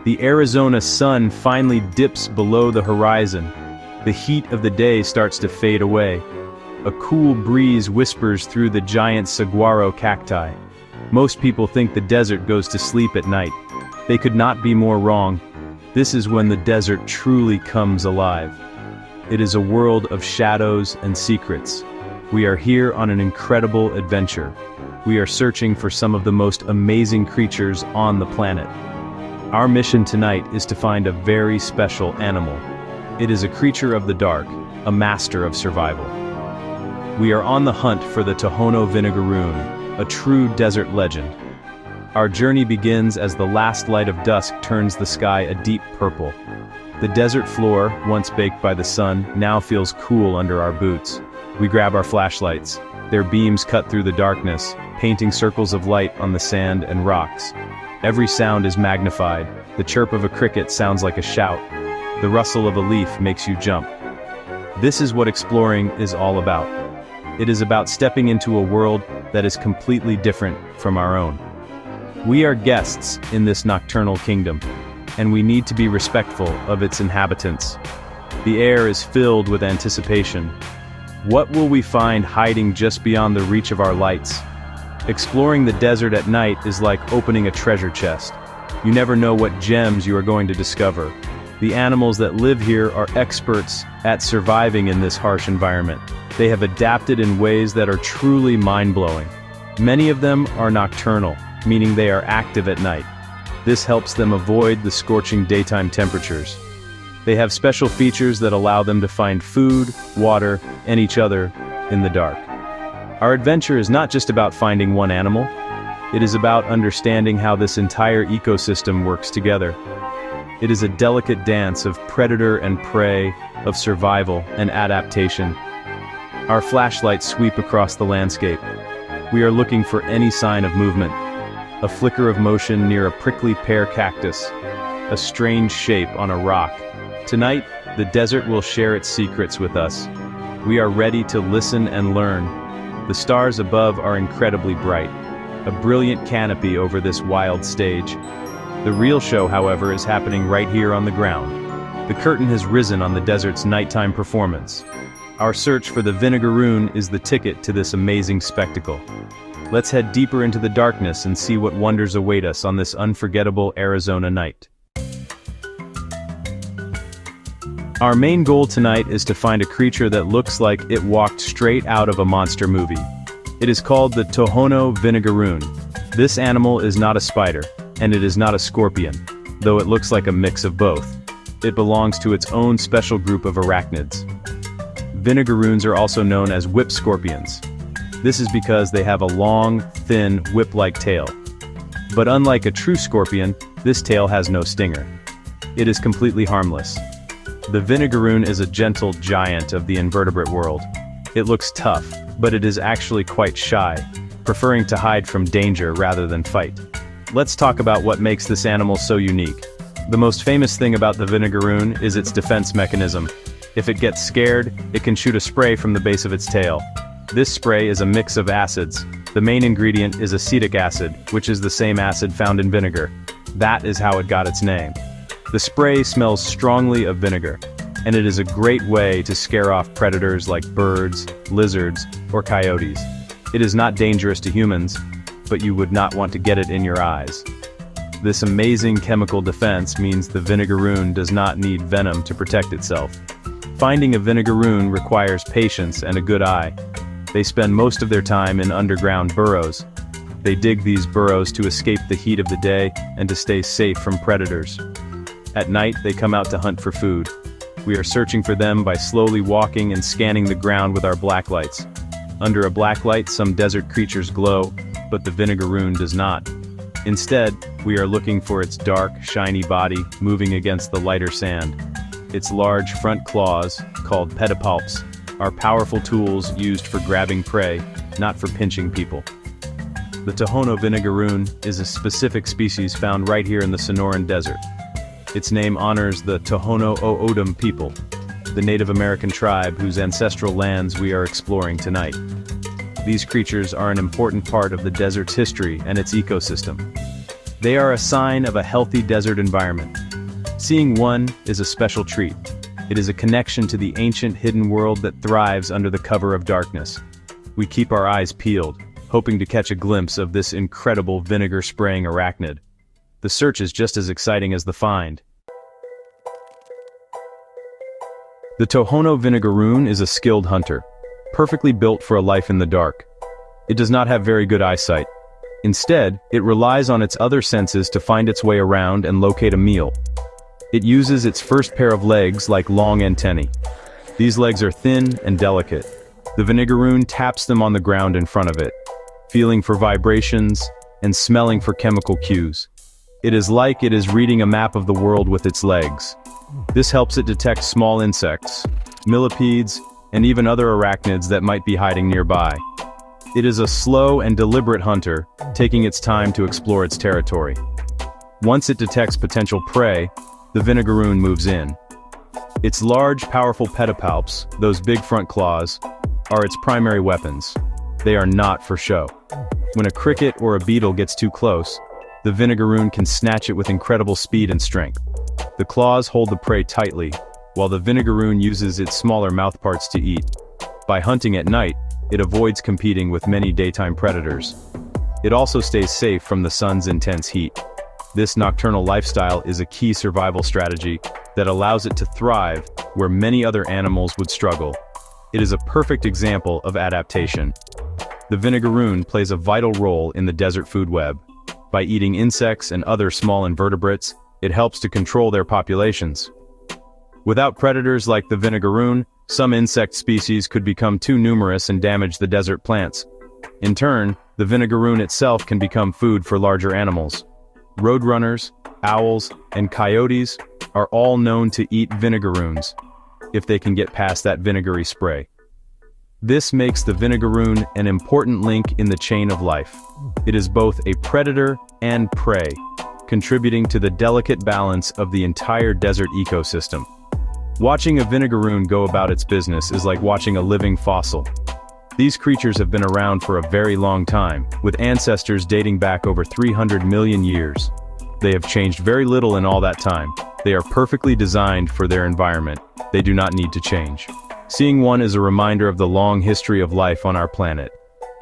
The Arizona sun finally dips below the horizon. The heat of the day starts to fade away. A cool breeze whispers through the giant saguaro cacti. Most people think the desert goes to sleep at night. They could not be more wrong. This is when the desert truly comes alive. It is a world of shadows and secrets. We are here on an incredible adventure. We are searching for some of the most amazing creatures on the planet. Our mission tonight is to find a very special animal. It is a creature of the dark, a master of survival. We are on the hunt for the Tohono Vinegaroon, a true desert legend. Our journey begins as the last light of dusk turns the sky a deep purple. The desert floor, once baked by the sun, now feels cool under our boots. We grab our flashlights. Their beams cut through the darkness, painting circles of light on the sand and rocks. Every sound is magnified. The chirp of a cricket sounds like a shout. The rustle of a leaf makes you jump. This is what exploring is all about. It is about stepping into a world that is completely different from our own. We are guests in this nocturnal kingdom, and we need to be respectful of its inhabitants. The air is filled with anticipation. What will we find hiding just beyond the reach of our lights? Exploring the desert at night is like opening a treasure chest. You never know what gems you are going to discover. The animals that live here are experts at surviving in this harsh environment. They have adapted in ways that are truly mind-blowing. Many of them are nocturnal, meaning they are active at night. This helps them avoid the scorching daytime temperatures. They have special features that allow them to find food, water, and each other in the dark. Our adventure is not just about finding one animal. It is about understanding how this entire ecosystem works together. It is a delicate dance of predator and prey, of survival and adaptation. Our flashlights sweep across the landscape. We are looking for any sign of movement. A flicker of motion near a prickly pear cactus. A strange shape on a rock. Tonight, the desert will share its secrets with us. We are ready to listen and learn. The stars above are incredibly bright. A brilliant canopy over this wild stage. The real show, however, is happening right here on the ground. The curtain has risen on the desert's nighttime performance. Our search for the Vinegaroon is the ticket to this amazing spectacle. Let's head deeper into the darkness and see what wonders await us on this unforgettable Arizona night. Our main goal tonight is to find a creature that looks like it walked straight out of a monster movie. It is called the Tohono Vinegaroon. This animal is not a spider, and it is not a scorpion, though it looks like a mix of both. It belongs to its own special group of arachnids. Vinegaroons are also known as whip scorpions. This is because they have a long, thin, whip-like tail. But unlike a true scorpion, this tail has no stinger. It is completely harmless. The Vinegaroon is a gentle giant of the invertebrate world. It looks tough, but it is actually quite shy, preferring to hide from danger rather than fight. Let's talk about what makes this animal so unique. The most famous thing about the Vinegaroon is its defense mechanism. If it gets scared, it can shoot a spray from the base of its tail. This spray is a mix of acids. The main ingredient is acetic acid, which is the same acid found in vinegar. That is how it got its name. The spray smells strongly of vinegar, and it is a great way to scare off predators like birds, lizards, or coyotes. It is not dangerous to humans, but you would not want to get it in your eyes. This amazing chemical defense means the Vinegaroon does not need venom to protect itself. Finding a Vinegaroon requires patience and a good eye. They spend most of their time in underground burrows. They dig these burrows to escape the heat of the day and to stay safe from predators. At night, they come out to hunt for food. We are searching for them by slowly walking and scanning the ground with our blacklights. Under a blacklight, some desert creatures glow, but the Vinegaroon does not. Instead, we are looking for its dark, shiny body moving against the lighter sand. Its large front claws, called pedipalps, are powerful tools used for grabbing prey, not for pinching people. The Tohono Vinegaroon is a specific species found right here in the Sonoran Desert. Its name honors the Tohono O'odham people, the Native American tribe whose ancestral lands we are exploring tonight. These creatures are an important part of the desert's history and its ecosystem. They are a sign of a healthy desert environment. Seeing one is a special treat. It is a connection to the ancient hidden world that thrives under the cover of darkness. We keep our eyes peeled, hoping to catch a glimpse of this incredible vinegar-spraying arachnid. The search is just as exciting as the find. The Tohono Vinegaroon is a skilled hunter, perfectly built for a life in the dark. It does not have very good eyesight. Instead, it relies on its other senses to find its way around and locate a meal. It uses its first pair of legs like long antennae. These legs are thin and delicate. The Vinegaroon taps them on the ground in front of it, feeling for vibrations and smelling for chemical cues. It is like it is reading a map of the world with its legs. This helps it detect small insects, millipedes, and even other arachnids that might be hiding nearby. It is a slow and deliberate hunter, taking its time to explore its territory. Once it detects potential prey, the Vinegaroon moves in. Its large, powerful pedipalps, those big front claws, are its primary weapons. They are not for show. When a cricket or a beetle gets too close, the Vinegaroon can snatch it with incredible speed and strength. The claws hold the prey tightly, while the Vinegaroon uses its smaller mouthparts to eat. By hunting at night, it avoids competing with many daytime predators. It also stays safe from the sun's intense heat. This nocturnal lifestyle is a key survival strategy that allows it to thrive where many other animals would struggle. It is a perfect example of adaptation. The Vinegaroon plays a vital role in the desert food web. By eating insects and other small invertebrates, it helps to control their populations. Without predators like the Vinegaroon, some insect species could become too numerous and damage the desert plants. In turn, the Vinegaroon itself can become food for larger animals. Roadrunners, owls, and coyotes are all known to eat Vinegaroons, if they can get past that vinegary spray. This makes the Vinegaroon an important link in the chain of life. It is both a predator and prey, contributing to the delicate balance of the entire desert ecosystem. Watching a Vinegaroon go about its business is like watching a living fossil. These creatures have been around for a very long time, with ancestors dating back over 300 million years. They have changed very little in all that time. They are perfectly designed for their environment. They do not need to change. Seeing one is a reminder of the long history of life on our planet.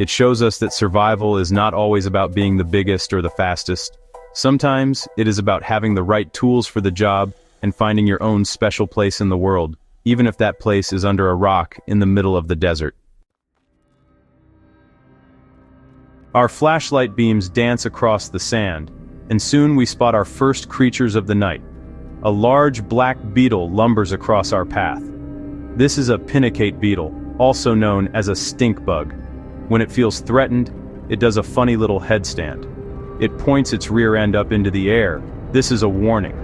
It shows us that survival is not always about being the biggest or the fastest. Sometimes, it is about having the right tools for the job and finding your own special place in the world, even if that place is under a rock in the middle of the desert. Our flashlight beams dance across the sand, and soon we spot our first creatures of the night. A large black beetle lumbers across our path. This is a pinnacate beetle, also known as a stink bug. When it feels threatened, it does a funny little headstand. It points its rear end up into the air. This is a warning.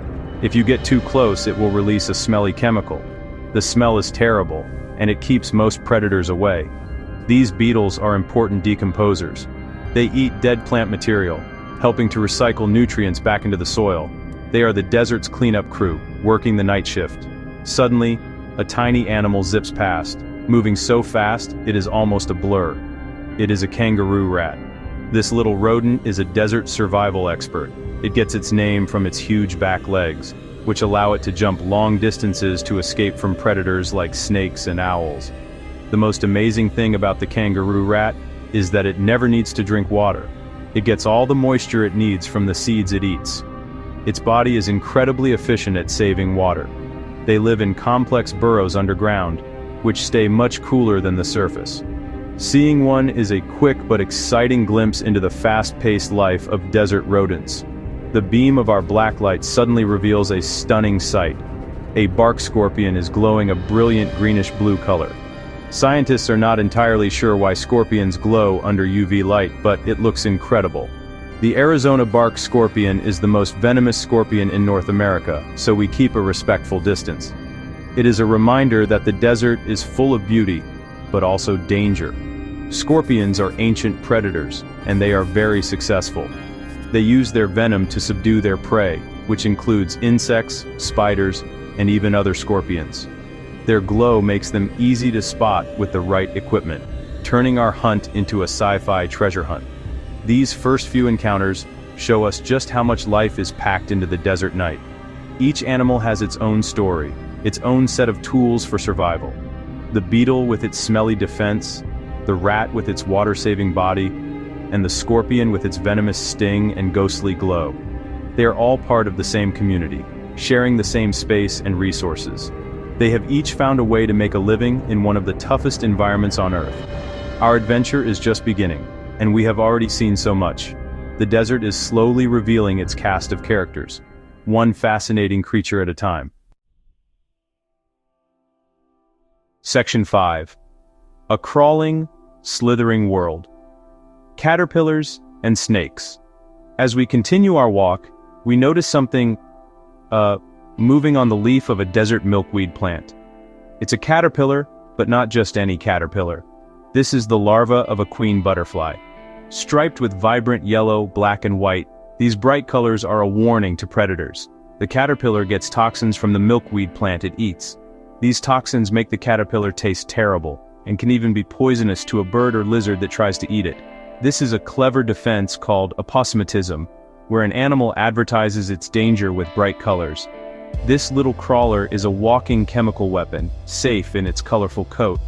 If you get too close, it will release a smelly chemical. The smell is terrible, and it keeps most predators away. These beetles are important decomposers. They eat dead plant material, helping to recycle nutrients back into the soil. They are the desert's cleanup crew, working the night shift. Suddenly, a tiny animal zips past, moving so fast it is almost a blur. It is a kangaroo rat. This little rodent is a desert survival expert. It gets its name from its huge back legs, which allow it to jump long distances to escape from predators like snakes and owls. The most amazing thing about the kangaroo rat is that it never needs to drink water. It gets all the moisture it needs from the seeds it eats. Its body is incredibly efficient at saving water. They live in complex burrows underground, which stay much cooler than the surface. Seeing one is a quick but exciting glimpse into the fast-paced life of desert rodents. The beam of our blacklight suddenly reveals a stunning sight. A bark scorpion is glowing a brilliant greenish-blue color. Scientists are not entirely sure why scorpions glow under UV light, but it looks incredible. The Arizona bark scorpion is the most venomous scorpion in North America, so we keep a respectful distance. It is a reminder that the desert is full of beauty, but also danger. Scorpions are ancient predators, and they are very successful. They use their venom to subdue their prey, which includes insects, spiders, and even other scorpions. Their glow makes them easy to spot with the right equipment, turning our hunt into a sci-fi treasure hunt. These first few encounters show us just how much life is packed into the desert night. Each animal has its own story, its own set of tools for survival. The beetle with its smelly defense, the rat with its water-saving body, and the scorpion with its venomous sting and ghostly glow. They are all part of the same community, sharing the same space and resources. They have each found a way to make a living in one of the toughest environments on Earth. Our adventure is just beginning, and we have already seen so much. The desert is slowly revealing its cast of characters, one fascinating creature at a time. Section 5. A crawling, slithering world. Caterpillars and snakes. As we continue our walk, we notice something, moving on the leaf of a desert milkweed plant. It's a caterpillar, but not just any caterpillar. This is the larva of a queen butterfly. Striped with vibrant yellow, black and white, these bright colors are a warning to predators. The caterpillar gets toxins from the milkweed plant it eats. These toxins make the caterpillar taste terrible, and can even be poisonous to a bird or lizard that tries to eat it. This is a clever defense called aposematism, where an animal advertises its danger with bright colors. This little crawler is a walking chemical weapon, safe in its colorful coat.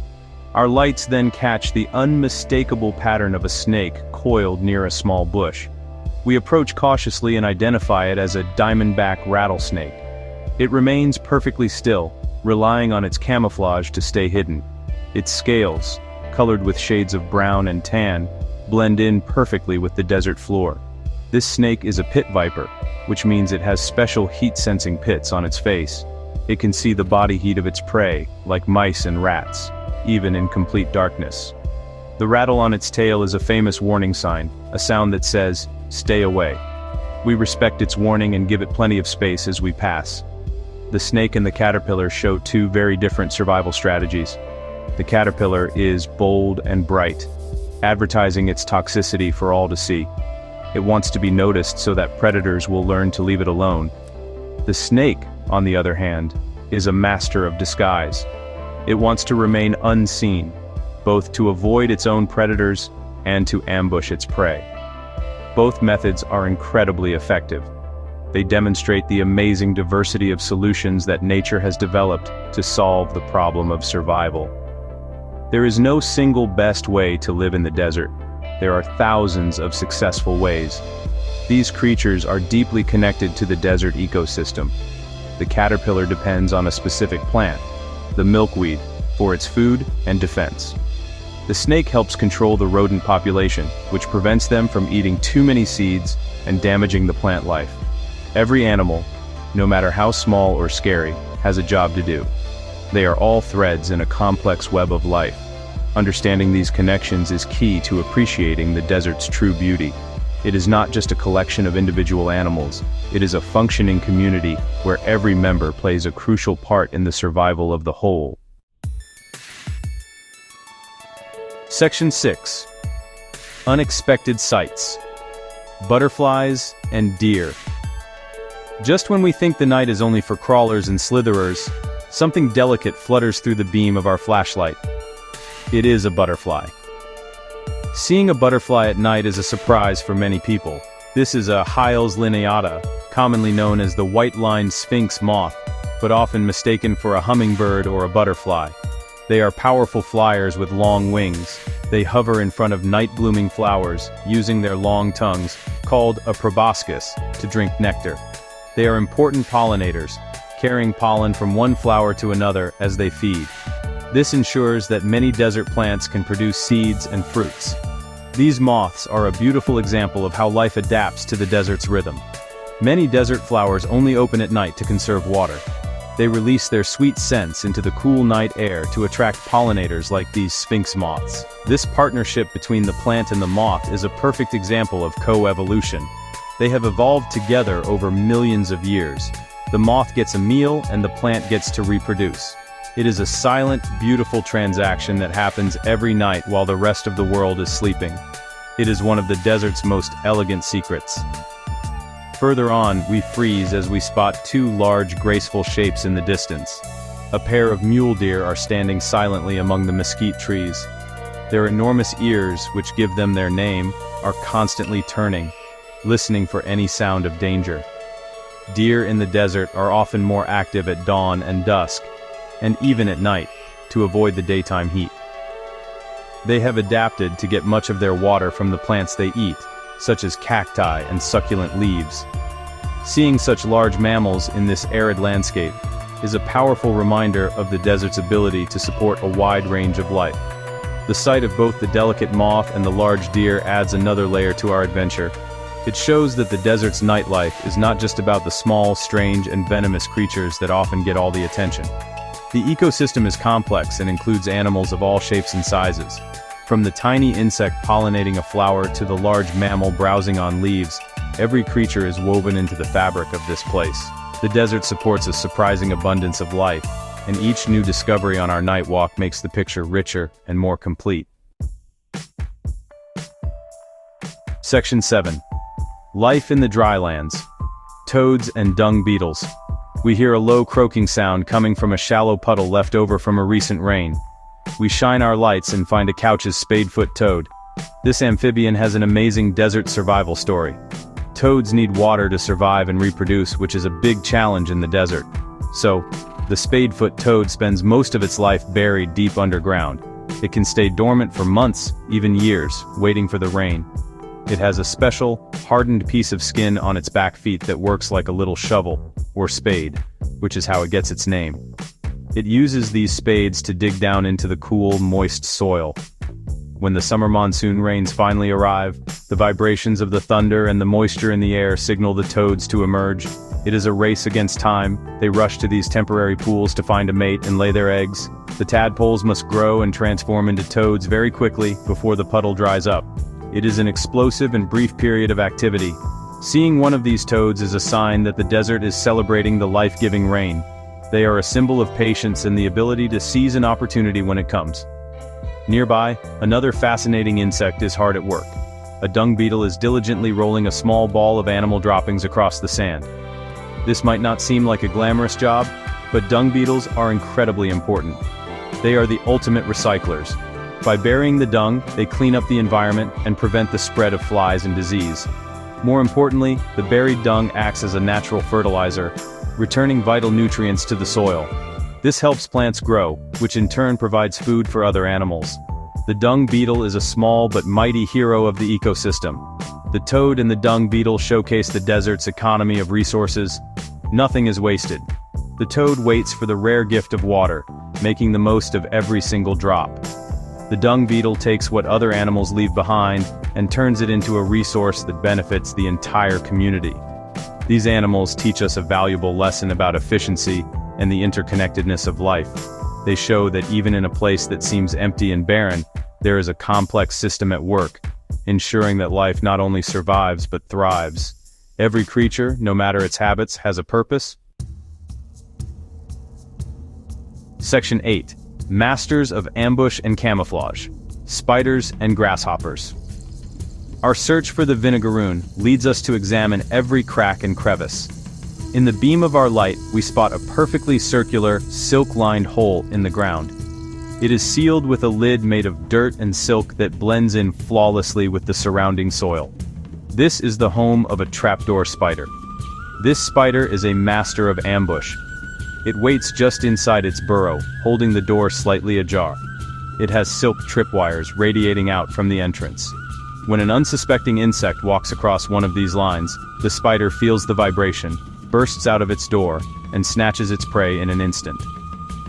Our lights then catch the unmistakable pattern of a snake coiled near a small bush. We approach cautiously and identify it as a diamondback rattlesnake. It remains perfectly still, relying on its camouflage to stay hidden. Its scales, colored with shades of brown and tan, blend in perfectly with the desert floor. This snake is a pit viper, which means it has special heat-sensing pits on its face. It can see the body heat of its prey, like mice and rats, even in complete darkness. The rattle on its tail is a famous warning sign, a sound that says, "Stay away." We respect its warning and give it plenty of space as we pass. The snake and the caterpillar show two very different survival strategies. The caterpillar is bold and bright, advertising its toxicity for all to see. It wants to be noticed so that predators will learn to leave it alone. The snake, on the other hand, is a master of disguise. It wants to remain unseen, both to avoid its own predators and to ambush its prey. Both methods are incredibly effective. They demonstrate the amazing diversity of solutions that nature has developed to solve the problem of survival. There is no single best way to live in the desert. There are thousands of successful ways. These creatures are deeply connected to the desert ecosystem. The caterpillar depends on a specific plant, the milkweed, for its food and defense. The snake helps control the rodent population, which prevents them from eating too many seeds and damaging the plant life. Every animal, no matter how small or scary, has a job to do. They are all threads in a complex web of life. Understanding these connections is key to appreciating the desert's true beauty. It is not just a collection of individual animals, it is a functioning community where every member plays a crucial part in the survival of the whole. Section 6. Unexpected sights. Butterflies and deer. Just when we think the night is only for crawlers and slitherers, something delicate flutters through the beam of our flashlight. It is a butterfly. Seeing a butterfly at night is a surprise for many people. This is a Hyles lineata, commonly known as the white-lined sphinx moth, but often mistaken for a hummingbird or a butterfly. They are powerful flyers with long wings. They hover in front of night-blooming flowers, using their long tongues, called a proboscis, to drink nectar. They are important pollinators, carrying pollen from one flower to another as they feed. This ensures that many desert plants can produce seeds and fruits. These moths are a beautiful example of how life adapts to the desert's rhythm. Many desert flowers only open at night to conserve water. They release their sweet scents into the cool night air to attract pollinators like these sphinx moths. This partnership between the plant and the moth is a perfect example of co-evolution. They have evolved together over millions of years. The moth gets a meal and the plant gets to reproduce. It is a silent, beautiful transaction that happens every night while the rest of the world is sleeping. It is one of the desert's most elegant secrets. Further on, we freeze as we spot two large, graceful shapes in the distance. A pair of mule deer are standing silently among the mesquite trees. Their enormous ears, which give them their name, are constantly turning. listening for any sound of danger. Deer in the desert are often more active at dawn and dusk, and even at night, to avoid the daytime heat. They have adapted to get much of their water from the plants they eat, such as cacti and succulent leaves. Seeing such large mammals in this arid landscape is a powerful reminder of the desert's ability to support a wide range of life. The sight of both the delicate moth and the large deer adds another layer to our adventure. It shows that the desert's nightlife is not just about the small, strange, and venomous creatures that often get all the attention. The ecosystem is complex and includes animals of all shapes and sizes. From the tiny insect pollinating a flower to the large mammal browsing on leaves, every creature is woven into the fabric of this place. The desert supports a surprising abundance of life, and each new discovery on our night walk makes the picture richer and more complete. Section 7. Life in the drylands. Toads and dung beetles. We hear a low croaking sound coming from a shallow puddle left over from a recent rain. We shine our lights and find a couch's spadefoot toad. This amphibian has an amazing desert survival story. Toads need water to survive and reproduce, which is a big challenge in the desert. So, the spadefoot toad spends most of its life buried deep underground. It can stay dormant for months, even years, waiting for the rain. It has a special, hardened piece of skin on its back feet that works like a little shovel, or spade, which is how it gets its name. It uses these spades to dig down into the cool, moist soil. When the summer monsoon rains finally arrive, the vibrations of the thunder and the moisture in the air signal the toads to emerge. It is a race against time. They rush to these temporary pools to find a mate and lay their eggs. The tadpoles must grow and transform into toads very quickly before the puddle dries up. It is an explosive and brief period of activity. Seeing one of these toads is a sign that the desert is celebrating the life-giving rain. They are a symbol of patience and the ability to seize an opportunity when it comes. Nearby, another fascinating insect is hard at work. A dung beetle is diligently rolling a small ball of animal droppings across the sand. This might not seem like a glamorous job, but dung beetles are incredibly important. They are the ultimate recyclers. By burying the dung, they clean up the environment and prevent the spread of flies and disease. More importantly, the buried dung acts as a natural fertilizer, returning vital nutrients to the soil. This helps plants grow, which in turn provides food for other animals. The dung beetle is a small but mighty hero of the ecosystem. The toad and the dung beetle showcase the desert's economy of resources. Nothing is wasted. The toad waits for the rare gift of water, making the most of every single drop. The dung beetle takes what other animals leave behind and turns it into a resource that benefits the entire community. These animals teach us a valuable lesson about efficiency and the interconnectedness of life. They show that even in a place that seems empty and barren, there is a complex system at work, ensuring that life not only survives but thrives. Every creature, no matter its habits, has a purpose. Section 8. Masters of ambush and camouflage. Spiders and grasshoppers. Our search for the Vinegaroon leads us to examine every crack and crevice. In the beam of our light, we spot a perfectly circular, silk-lined hole in the ground. It is sealed with a lid made of dirt and silk that blends in flawlessly with the surrounding soil. This is the home of a trapdoor spider. This spider is a master of ambush. It waits just inside its burrow, holding the door slightly ajar. It has silk tripwires radiating out from the entrance. When an unsuspecting insect walks across one of these lines, the spider feels the vibration, bursts out of its door, and snatches its prey in an instant.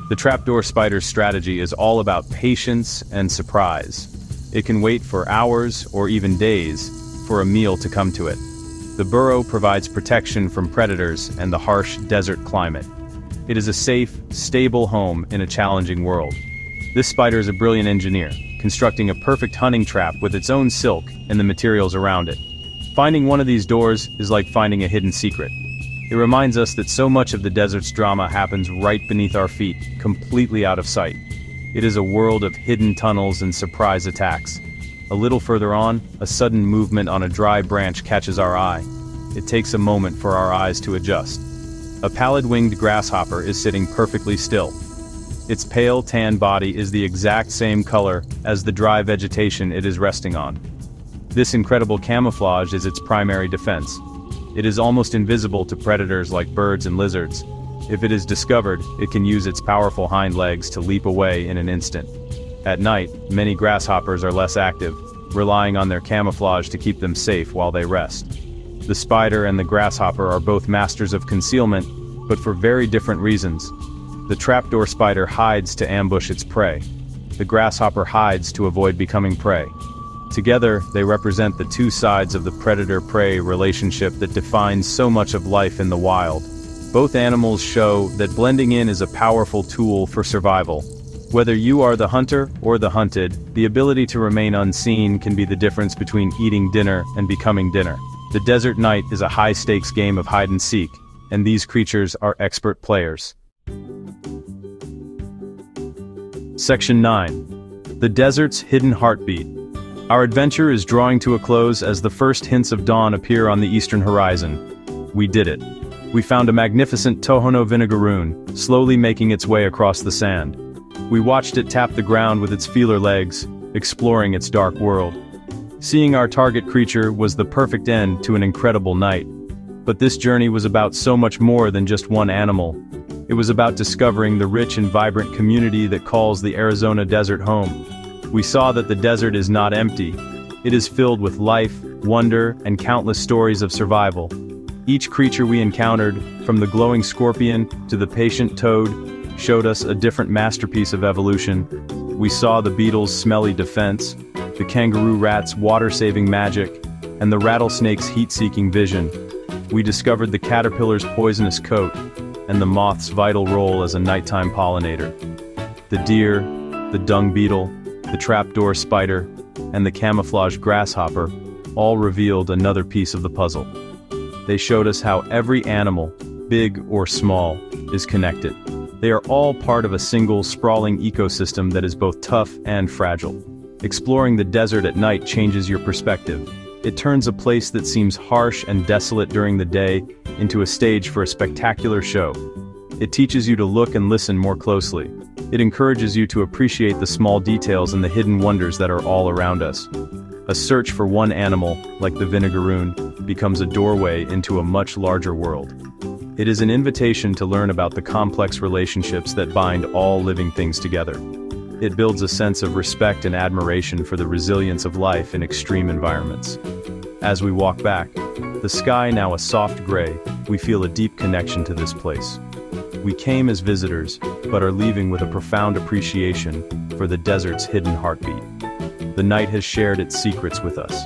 The trapdoor spider's strategy is all about patience and surprise. It can wait for hours or even days for a meal to come to it. The burrow provides protection from predators and the harsh desert climate. It is a safe, stable home in a challenging world. This spider is a brilliant engineer, constructing a perfect hunting trap with its own silk and the materials around it. Finding one of these doors is like finding a hidden secret. It reminds us that so much of the desert's drama happens right beneath our feet, completely out of sight. It is a world of hidden tunnels and surprise attacks. A little further on, a sudden movement on a dry branch catches our eye. It takes a moment for our eyes to adjust. A pallid-winged grasshopper is sitting perfectly still. Its pale tan body is the exact same color as the dry vegetation it is resting on. This incredible camouflage is its primary defense. It is almost invisible to predators like birds and lizards. If it is discovered, it can use its powerful hind legs to leap away in an instant. At night, many grasshoppers are less active, relying on their camouflage to keep them safe while they rest. The spider and the grasshopper are both masters of concealment, but for very different reasons. The trapdoor spider hides to ambush its prey. The grasshopper hides to avoid becoming prey. Together, they represent the two sides of the predator-prey relationship that defines so much of life in the wild. Both animals show that blending in is a powerful tool for survival. Whether you are the hunter or the hunted, the ability to remain unseen can be the difference between eating dinner and becoming dinner. The desert night is a high-stakes game of hide-and-seek, and these creatures are expert players. Section 9. The Desert's Hidden Heartbeat. Our adventure is drawing to a close as the first hints of dawn appear on the eastern horizon. We did it. We found a magnificent Tohono Vinegaroon, slowly making its way across the sand. We watched it tap the ground with its feeler legs, exploring its dark world. Seeing our target creature was the perfect end to an incredible night. But this journey was about so much more than just one animal. It was about discovering the rich and vibrant community that calls the Arizona desert home. We saw that the desert is not empty. It is filled with life, wonder, and countless stories of survival. Each creature we encountered, from the glowing scorpion to the patient toad, showed us a different masterpiece of evolution. We saw the beetle's smelly defense, the kangaroo rat's water-saving magic, and the rattlesnake's heat-seeking vision. We discovered the caterpillar's poisonous coat, and the moth's vital role as a nighttime pollinator. The deer, the dung beetle, the trapdoor spider, and the camouflaged grasshopper all revealed another piece of the puzzle. They showed us how every animal, big or small, is connected. They are all part of a single, sprawling ecosystem that is both tough and fragile. Exploring the desert at night changes your perspective. It turns a place that seems harsh and desolate during the day into a stage for a spectacular show. It teaches you to look and listen more closely. It encourages you to appreciate the small details and the hidden wonders that are all around us. A search for one animal, like the Vinegaroon, becomes a doorway into a much larger world. It is an invitation to learn about the complex relationships that bind all living things together. It builds a sense of respect and admiration for the resilience of life in extreme environments. As we walk back, the sky now a soft gray, we feel a deep connection to this place. We came as visitors, but are leaving with a profound appreciation for the desert's hidden heartbeat. The night has shared its secrets with us.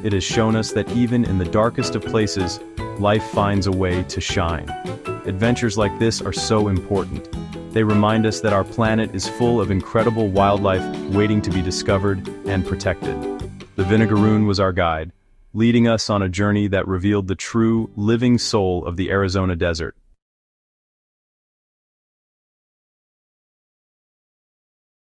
It has shown us that even in the darkest of places, life finds a way to shine. Adventures like this are so important. They remind us that our planet is full of incredible wildlife waiting to be discovered and protected. The Vinegaroon was our guide, leading us on a journey that revealed the true, living soul of the Arizona desert.